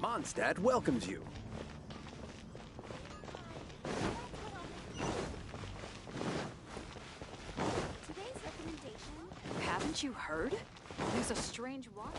Mondstadt welcomes you. Today's recommendation... Haven't you heard? There's a strange water.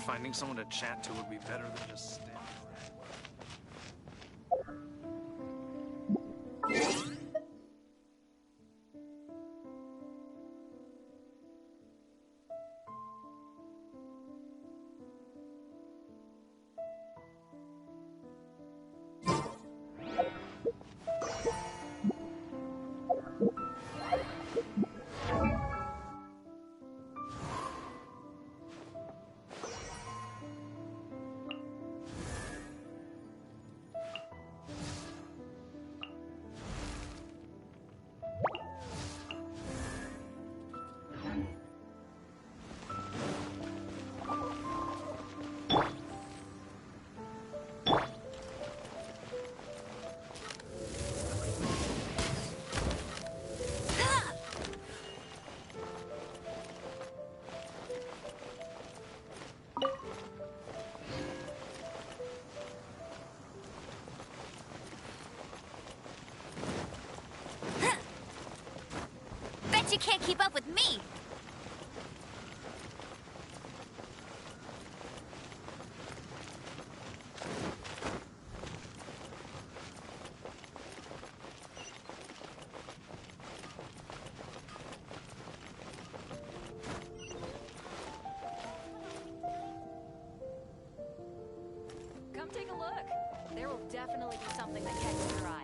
Finding someone to chat to would be better than just standing around. You can't keep up with me! Come take a look. There will definitely be something that catches your eye.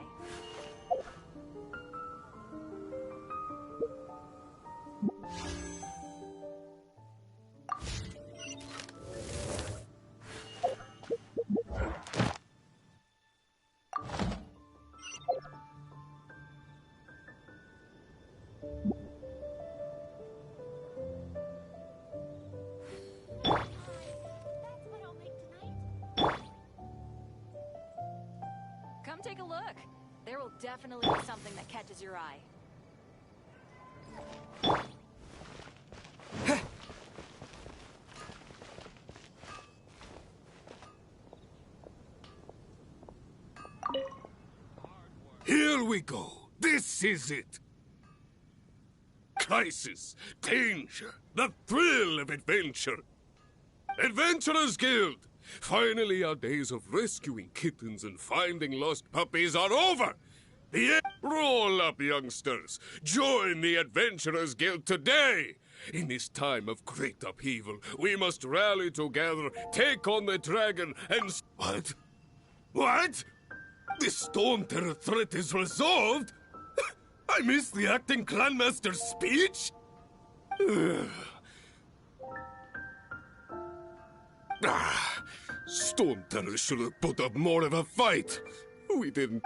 Come take a look. There will definitely be something that catches your eye. Here we go. This is it. Crisis, danger, the thrill of adventure. Adventurers Guild. Finally, our days of rescuing kittens and finding lost puppies are over. Roll up, youngsters. Join the Adventurers Guild today. In this time of great upheaval, we must rally together, take on the dragon, and... What? What? The Stone Terror threat is resolved? I missed the acting clanmaster's speech? Stone Terror should have put up more of a fight. We didn't.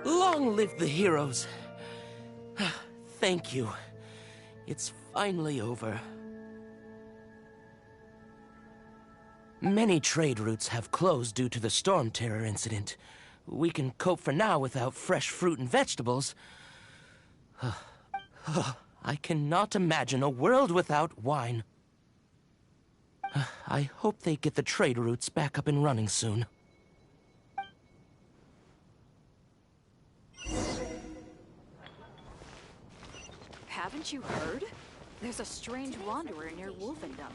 Long live the heroes. Thank you. It's finally over. Many trade routes have closed due to the storm terror incident. We can cope for now without fresh fruit and vegetables. I cannot imagine a world without wine. I hope they get the trade routes back up and running soon. Haven't you heard? There's a strange wanderer near Wolfendom.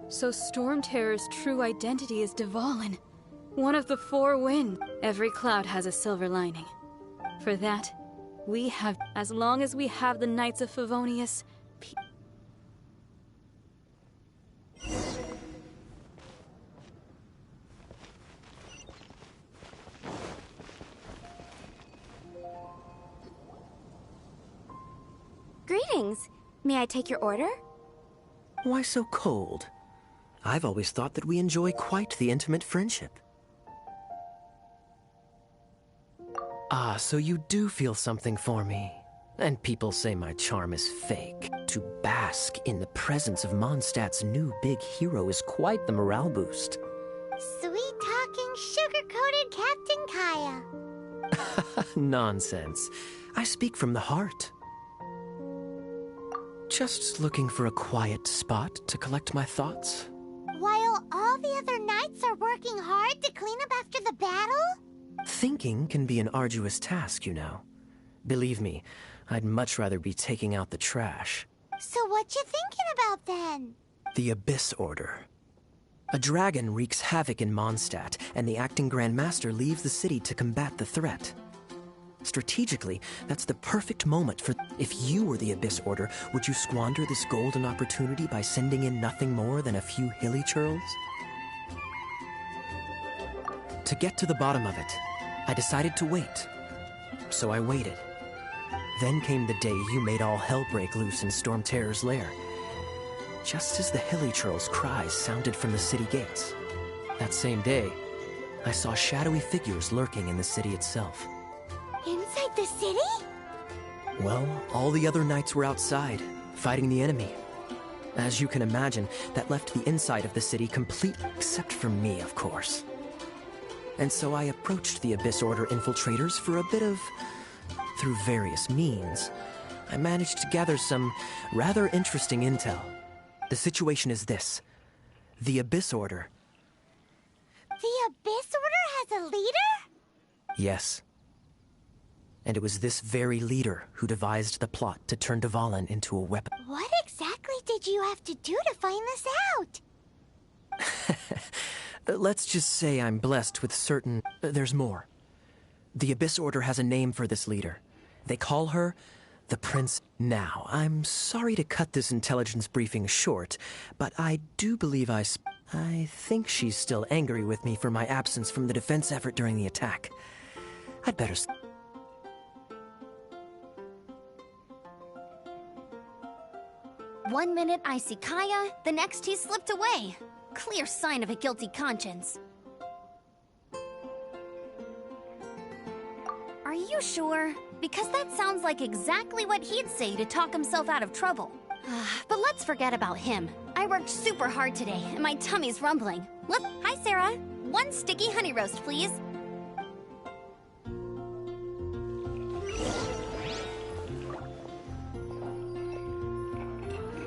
So Storm Terror's true identity is Dvalin, one of the four winds. Every cloud has a silver lining. For that, we have, as long as we have the Knights of Favonius, Greetings. May I take your order? Why so cold? I've always thought that we enjoy quite the intimate friendship. Ah, so you do feel something for me. And people say my charm is fake. To bask in the presence of Mondstadt's new big hero is quite the morale boost. Sweet-talking, sugar-coated Captain Kaya. Nonsense. I speak from the heart. Just looking for a quiet spot to collect my thoughts. While all the other knights are working hard to clean up after the battle? Thinking can be an arduous task, you know. Believe me, I'd much rather be taking out the trash. So what you thinking about then? The Abyss Order. A dragon wreaks havoc in Mondstadt, and the acting Grand Master leaves the city to combat the threat. Strategically, that's the perfect moment for... If you were the Abyss Order, would you squander this golden opportunity by sending in nothing more than a few hilly churls? To get to the bottom of it, I decided to wait. So I waited. Then came the day you made all hell break loose in Storm Terror's lair. Just as the hilly churls' cries sounded from the city gates. That same day, I saw shadowy figures lurking in the city itself. Inside the city? Well, all the other knights were outside, fighting the enemy. As you can imagine, that left the inside of the city complete, except for me, of course. And so I approached the Abyss Order infiltrators for a bit of... Through various means, I managed to gather some rather interesting intel. The situation is this. The Abyss Order... The Abyss Order has a leader? Yes. And it was this very leader who devised the plot to turn Dvalin into a weapon. What exactly did you have to do to find this out? Let's just say I'm blessed with certain... there's more. The Abyss Order has a name for this leader. They call her the Prince. Now, I'm sorry to cut this intelligence briefing short, but I do believe I think she's still angry with me for my absence from the defense effort during the attack. I'd better... 1 minute I see Kaya, the next he slipped away. Clear sign of a guilty conscience. Are you sure? Because that sounds like exactly what he'd say to talk himself out of trouble. But let's forget about him. I worked super hard today, and my tummy's rumbling. Look, hi Sarah. 1 sticky honey roast, please.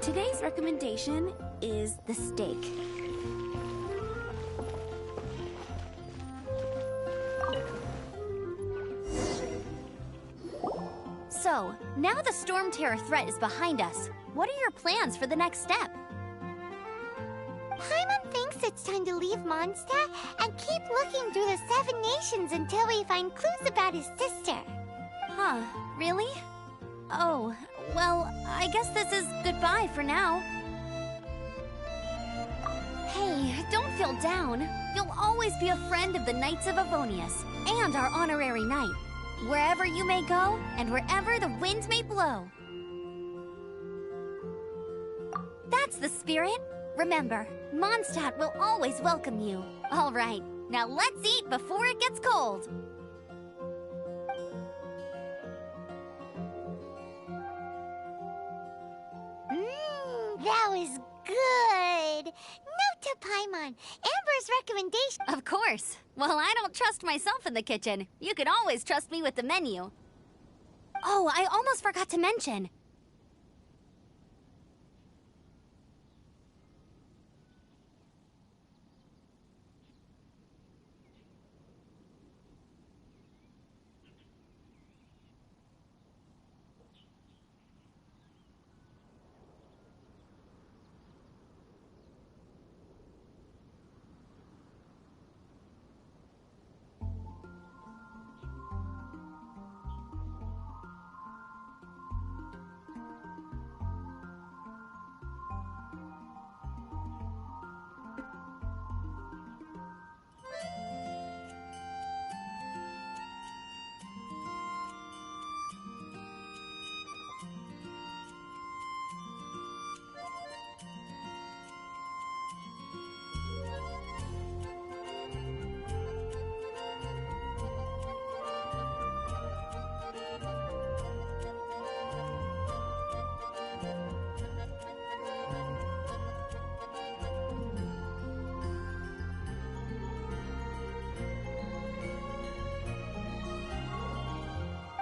Today's recommendation is the steak. So, now the Storm Terror threat is behind us. What are your plans for the next step? Paimon thinks it's time to leave Mondstadt and keep looking through the 7 nations until we find clues about his sister. Huh, really? Oh, well, I guess this is goodbye for now. Hey, don't feel down. You'll always be a friend of the Knights of Avonius, and our honorary knight. wherever you may go and wherever the wind may blow. That's the spirit. Remember, Mondstadt will always welcome you. All right, now let's eat before it gets cold. That was good. Note to Paimon, Amber's recommendation. Of course. Well, I don't trust myself in the kitchen. You can always trust me with the menu. Oh, I almost forgot to mention.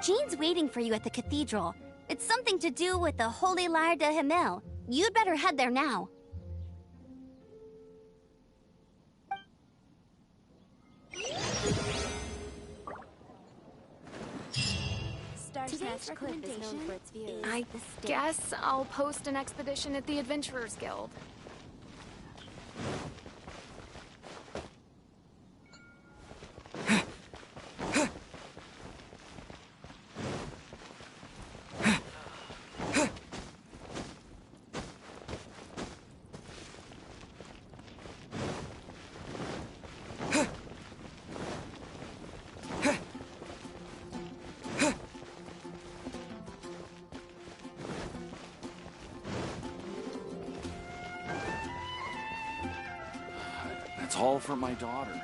Jean's waiting for you at the cathedral. It's something to do with the Holy Lyre de Himmel. You'd better head there now. Today's recommendation is I guess I'll post an expedition at the Adventurers Guild. It's all for my daughter.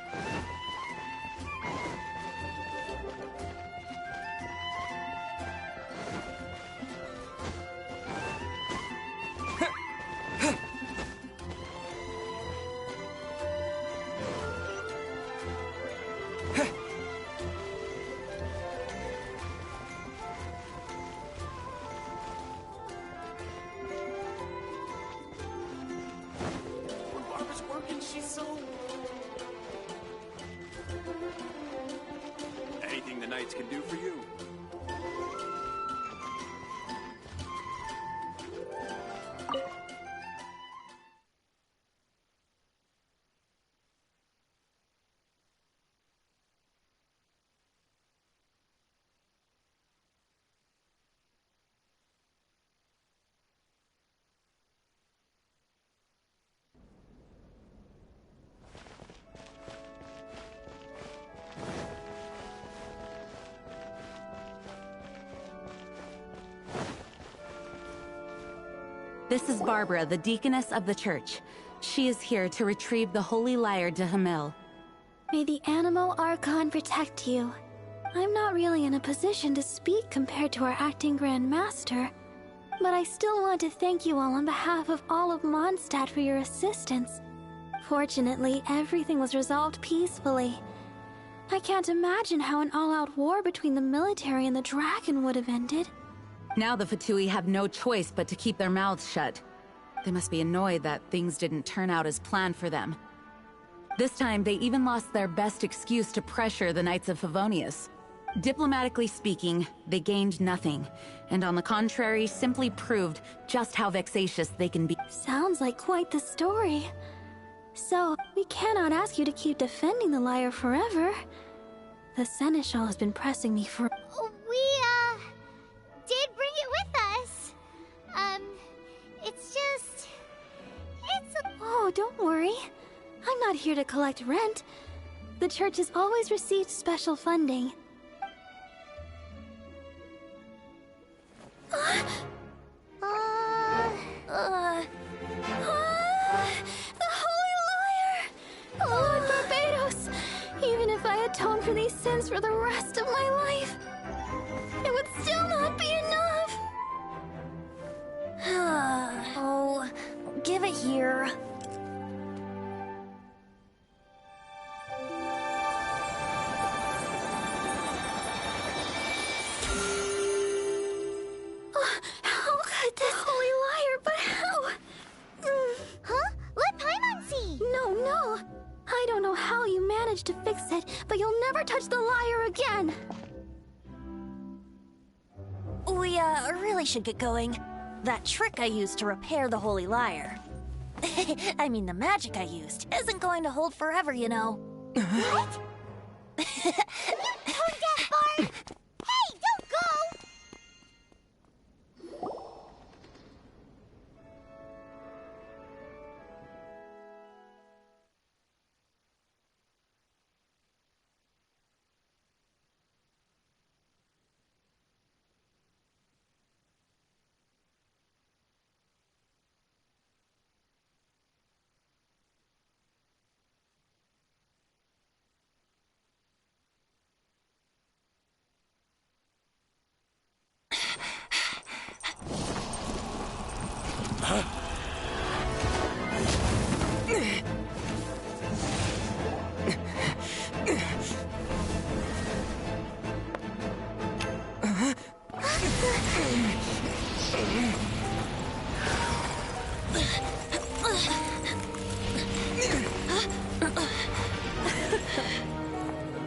When Barbara's working, she's so... Anything the Knights can do for you. This is Barbara, the deaconess of the church. She is here to retrieve the Holy Lyre de Himmel. May the Animo Archon protect you. I'm not really in a position to speak compared to our acting Grand Master, but I still want to thank you all on behalf of all of Mondstadt for your assistance. Fortunately, everything was resolved peacefully. I can't imagine how an all-out war between the military and the dragon would have ended. Now the Fatui have no choice but to keep their mouths shut. They must be annoyed that things didn't turn out as planned for them. This time, they even lost their best excuse to pressure the Knights of Favonius. Diplomatically speaking, they gained nothing, and on the contrary, simply proved just how vexatious they can be. Sounds like quite the story. So, we cannot ask you to keep defending the lyre forever. The Seneschal has been pressing me for... We, did bring it with us. It's just... Oh, don't worry. I'm not here to collect rent. The church has always received special funding. for the rest of my life, it would still not be enough. Oh, give it here. How could this holy liar, but how? Huh? Let Paimon see! No. I don't know how you managed to fix it, but you'll never touch the lyre again. We, really should get going. That trick I used to repair the holy lyre. I mean, the magic I used isn't going to hold forever, you know. What? Tone deaf, Bard! Hey, don't go!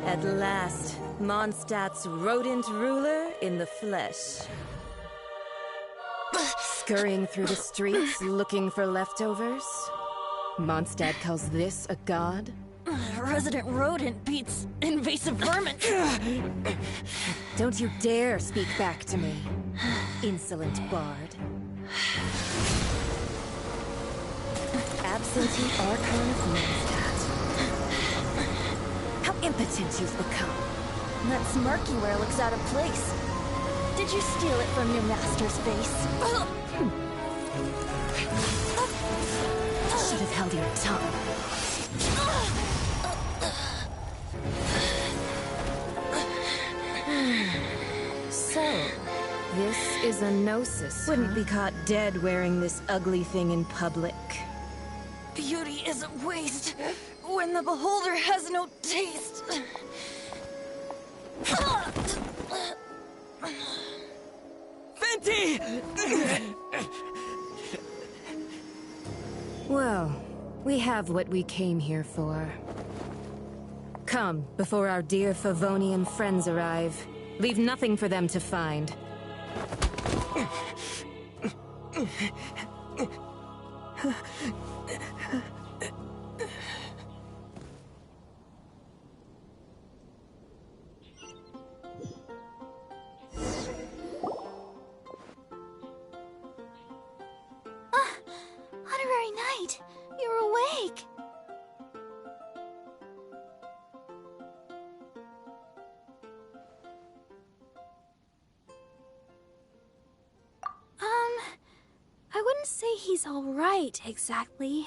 At last, Mondstadt's rodent ruler in the flesh. Scurrying through the streets looking for leftovers? Mondstadt calls this a god? Resident rodent beats invasive vermin. Don't you dare speak back to me, insolent bard. Absentee Archon of Mondstadt. How impotent you've become. That smirky wear looks out of place. Did you steal it from your master's face? Should have held your tongue. So, this is a gnosis. Wouldn't be caught dead wearing this ugly thing in public. Beauty isn't waste when the beholder has no taste. Venti! Well, we have what we came here for. Come, before our dear Favonian friends arrive. Leave nothing for them to find. Honorary Knight, you're awake. I wouldn't say he's all right, exactly.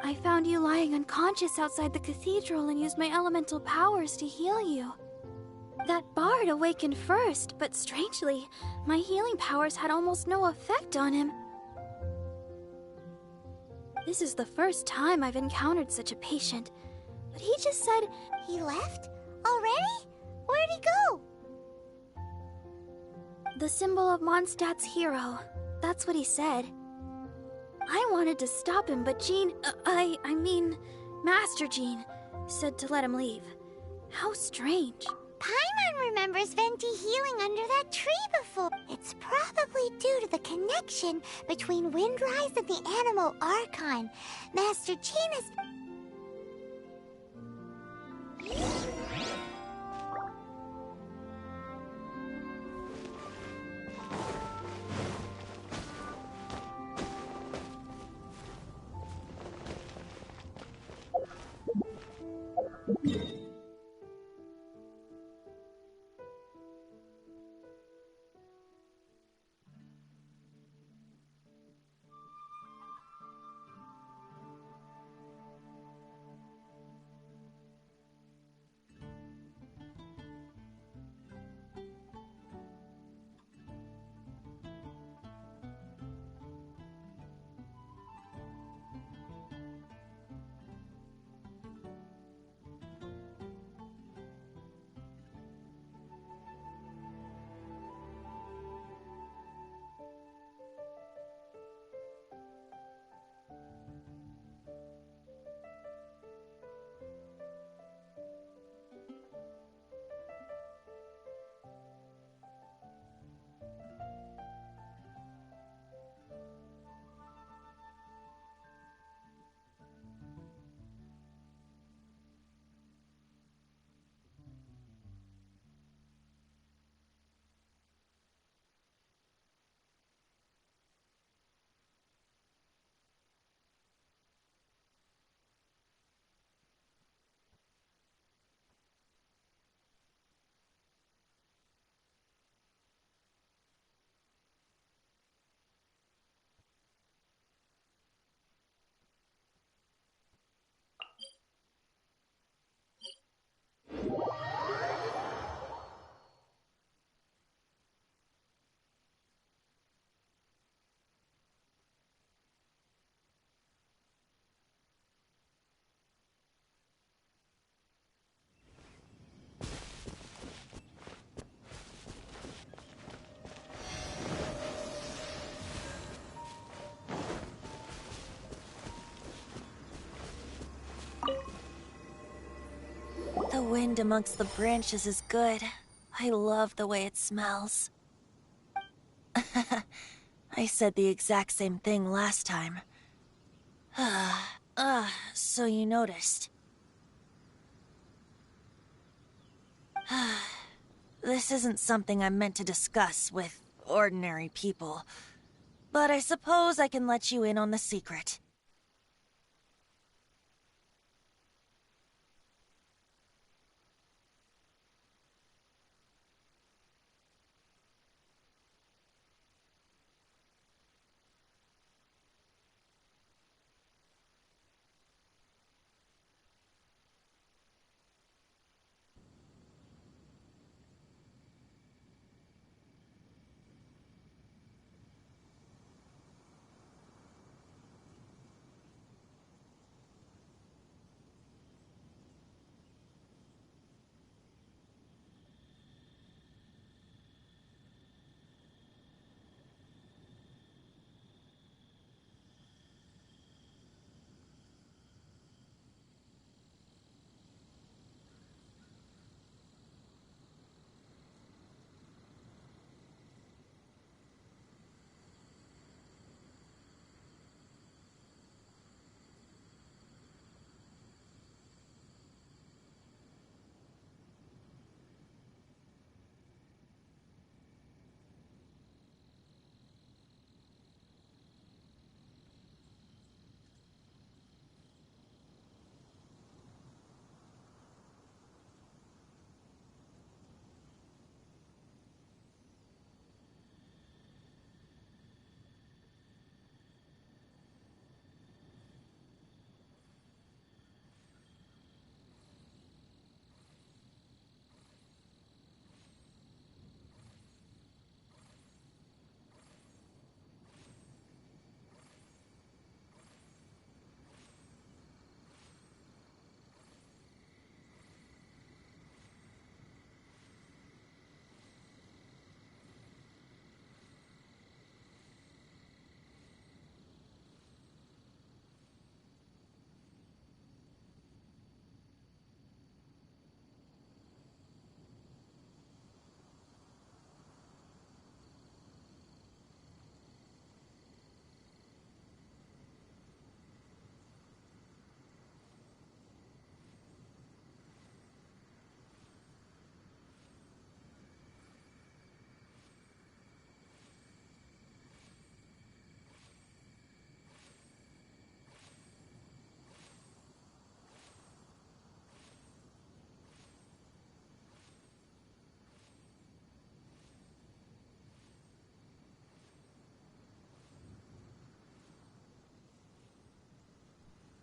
I found you lying unconscious outside the cathedral and used my elemental powers to heal you. That bard awakened first, but strangely, my healing powers had almost no effect on him. This is the first time I've encountered such a patient, but he just said... He left? Already? Where'd he go? The symbol of Mondstadt's hero. That's what he said. I wanted to stop him, but Jean... I mean, Master Jean said to let him leave. How strange. Paimon remembers Venti healing under that tree before. It's probably due to the connection between Windrise and the Animal Archon. Master Jean is... wind amongst the branches is good. I love the way it smells. I said the exact same thing last time. So you noticed. This isn't something I'm meant to discuss with ordinary people, but I suppose I can let you in on the secret.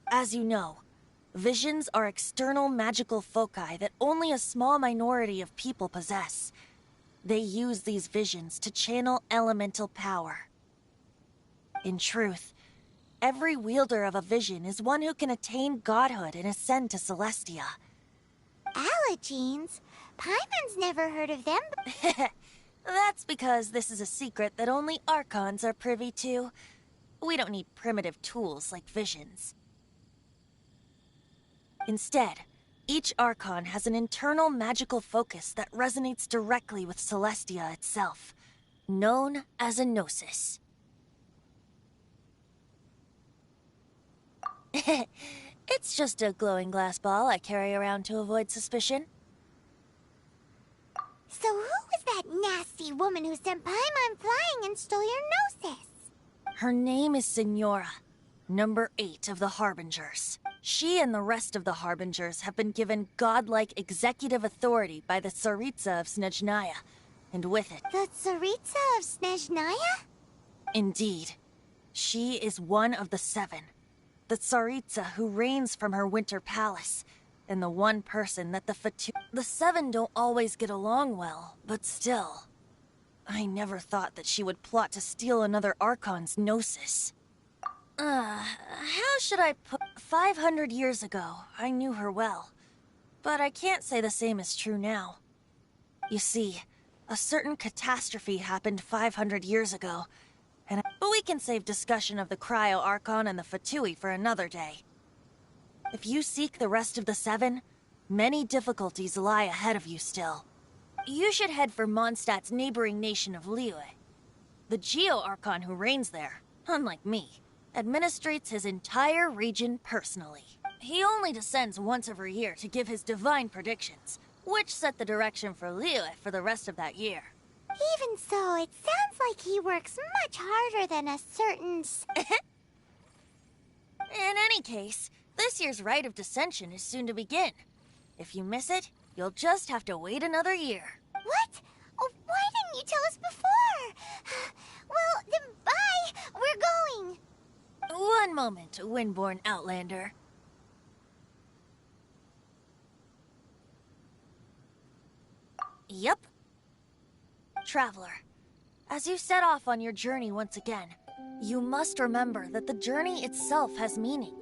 As you know, visions are external magical foci that only a small minority of people possess. They use these visions to channel elemental power. In truth, every wielder of a vision is one who can attain godhood and ascend to Celestia. Allergenes? Paimon's never heard of them. That's because this is a secret that only Archons are privy to. We don't need primitive tools like visions. Instead, each Archon has an internal magical focus that resonates directly with Celestia itself, known as a Gnosis. It's just a glowing glass ball I carry around to avoid suspicion. So who was that nasty woman who sent Paimon flying and stole your Gnosis? Her name is Signora, number 8 of the Harbingers. She and the rest of the Harbingers have been given godlike executive authority by the Tsaritsa of Snezhnaya, and with it... The Tsaritsa of Snezhnaya? Indeed. She is one of the 7. The Tsaritsa who reigns from her winter palace, and the one person that the 7 don't always get along well, but still. I never thought that she would plot to steal another Archon's Gnosis. How should I put... 500 years ago, I knew her well. But I can't say the same is true now. You see, a certain catastrophe happened 500 years ago, but we can save discussion of the Cryo-Archon and the Fatui for another day. If you seek the rest of the 7, Many difficulties lie ahead of you still. You should head for Mondstadt's neighboring nation of Liyue. The Geo-Archon who reigns there, unlike me, administrates his entire region personally. He only descends once every year to give his divine predictions, which set the direction for Liyue for the rest of that year. Even so, it sounds like he works much harder than a certain... In any case, this year's Rite of Descension is soon to begin. If you miss it, you'll just have to wait another year. What? Oh, why didn't you tell us before? Well, then bye! We're going! One moment, Windborn Outlander. Yep. Traveler, as you set off on your journey once again, you must remember that the journey itself has meaning.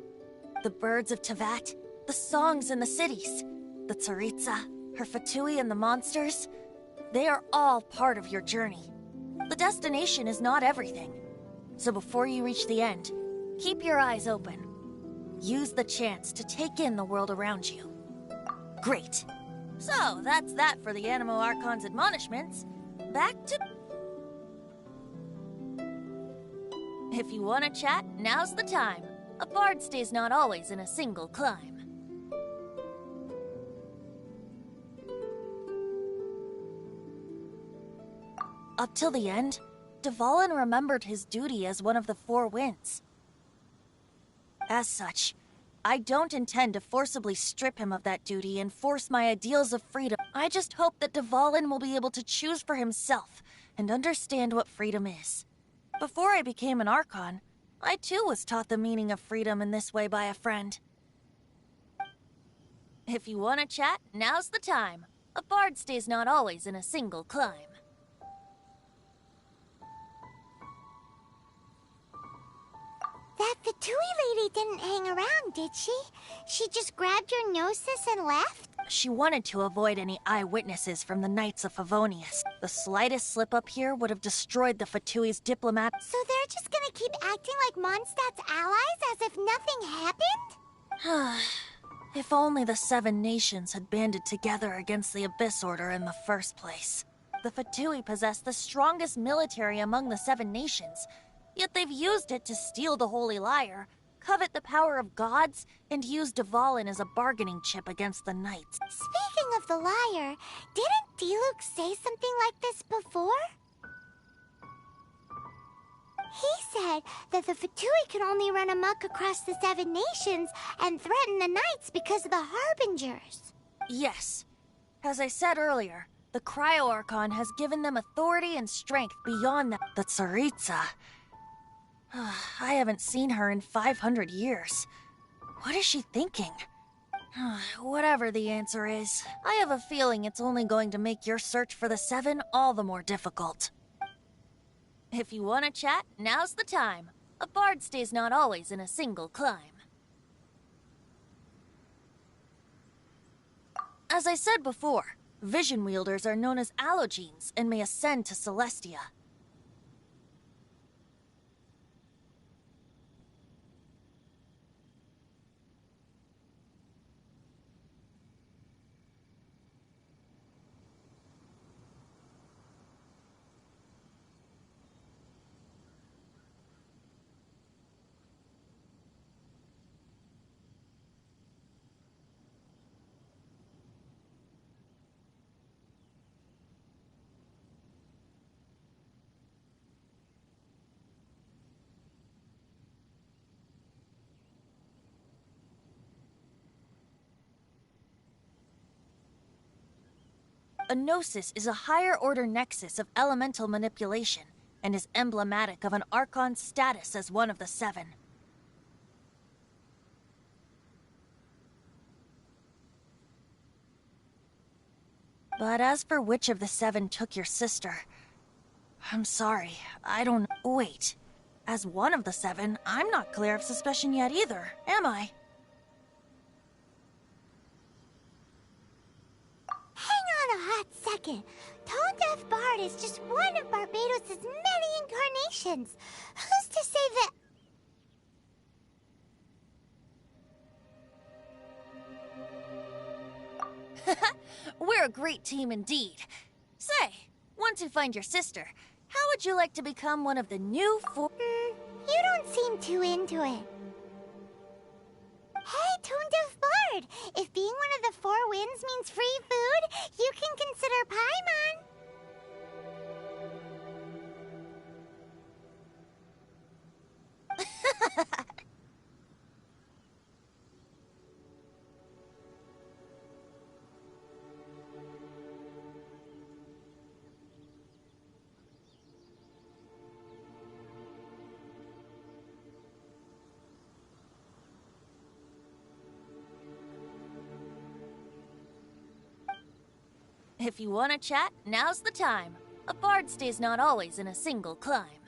The birds of Tevat, the songs in the cities, the Tsaritsa, her Fatui and the monsters, they are all part of your journey. The destination is not everything. So before you reach the end, keep your eyes open. Use the chance to take in the world around you. Great. So, that's that for the Animo Archon's admonishments. Back to... If you want to chat, now's the time. A bard stays not always in a single climb. Up till the end, Dvalin remembered his duty as one of the Four Winds. As such, I don't intend to forcibly strip him of that duty and force my ideals of freedom. I just hope that Dvalin will be able to choose for himself and understand what freedom is. Before I became an Archon, I too was taught the meaning of freedom in this way by a friend. If you want to chat, now's the time. A bard stays not always in a single climb. That Fatui lady didn't hang around, did she? She just grabbed your gnosis and left? She wanted to avoid any eyewitnesses from the Knights of Favonius. The slightest slip-up here would have destroyed the Fatui's diplomat. So they're just gonna keep acting like Mondstadt's allies as if nothing happened? If only the Seven Nations had banded together against the Abyss Order in the first place. The Fatui possess the strongest military among the Seven Nations, yet they've used it to steal the Holy Lyre, covet the power of gods, and use Dvalin as a bargaining chip against the Knights. Speaking of the Lyre, didn't Diluc say something like this before? He said that the Fatui could only run amok across the Seven Nations and threaten the Knights because of the Harbingers. Yes. As I said earlier, the Cryo-Archon has given them authority and strength beyond the Tsaritsa. I haven't seen her in 500 years. What is she thinking? Whatever the answer is, I have a feeling it's only going to make your search for the Seven all the more difficult. If you want to chat, now's the time. A bard stays not always in a single climb. As I said before, vision wielders are known as allogenes and may ascend to Celestia. A gnosis is a higher-order nexus of elemental manipulation, and is emblematic of an Archon's status as one of the Seven. But as for which of the Seven took your sister, I'm sorry, I don't... Wait, as one of the Seven, I'm not clear of suspicion yet either, am I? Hang on a hot second. Tone Deaf Bard is just one of Barbados' many incarnations. Who's to say that... We're a great team indeed. Say, once you find your sister, how would you like to become one of the new four? You don't seem too into it. Hey, Tone-Deaf Bard! If being one of the four winds means free food, you can consider Paimon. If you want to chat, now's the time. A bard stays not always in a single climb.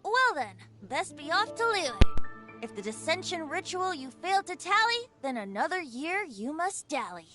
Well then, best be off to Liyue. If the dissension ritual you failed to tally, then another year you must dally.